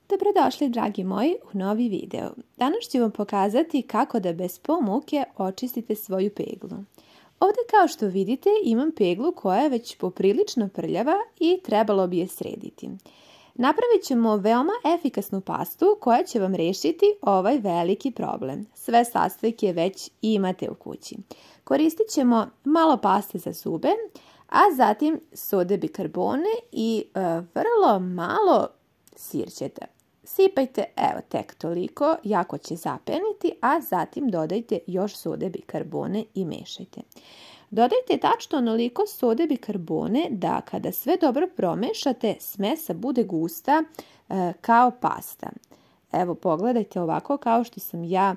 Dobrodošli, dragi moji, u novi video. Danas ću vam pokazati kako da bez muke očistite svoju peglu. Ovdje, kao što vidite, imam peglu koja je već poprilično prljava i trebalo bi je srediti. Napravit ćemo veoma efikasnu pastu koja će vam rešiti ovaj veliki problem. Sve sastojke već imate u kući. Koristit ćemo malo paste za zube, a zatim sode bikarbone i vrlo malo sirćeta. Sipajte, evo, tek toliko, jako će zapeniti, a zatim dodajte još sode bikarbone i mešajte. Dodajte tačno onoliko sode bikarbone da kada sve dobro promešate, smesa bude gusta kao pasta. Evo, pogledajte ovako kao što sam ja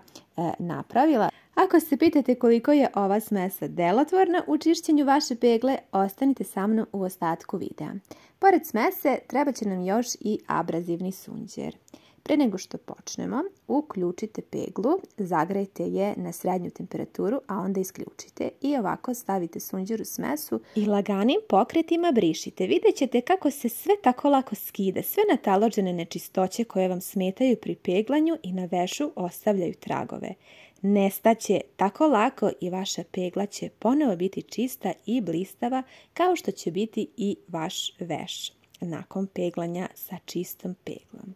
napravila. Ako se pitate koliko je ova smesa delotvorna u čišćenju vaše pegle, ostanite sa mnom u ostatku videa. Pored smese treba će nam još i abrazivni sunđer. Pre nego što počnemo, uključite peglu, zagrejte je na srednju temperaturu, a onda isključite i ovako stavite sunđer u smesu i laganim pokretima brišite. Vidjet ćete kako se sve tako lako skida, sve nataložene nečistoće koje vam smetaju pri peglanju i na vešu ostavljaju tragove. Nestaće tako lako i vaša pegla će ponovo biti čista i blistava, kao što će biti i vaš veš nakon peglanja sa čistom peglom.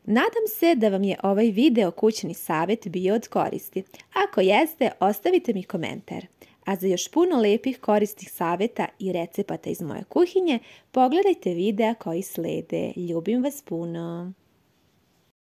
Nadam se da vam je ovaj video kućni savjet bio od koristi. Ako jeste, ostavite mi komentar. A za još puno lepih korisnih savjeta i recepata iz moje kuhinje, pogledajte videa koji slede. Ljubim vas puno!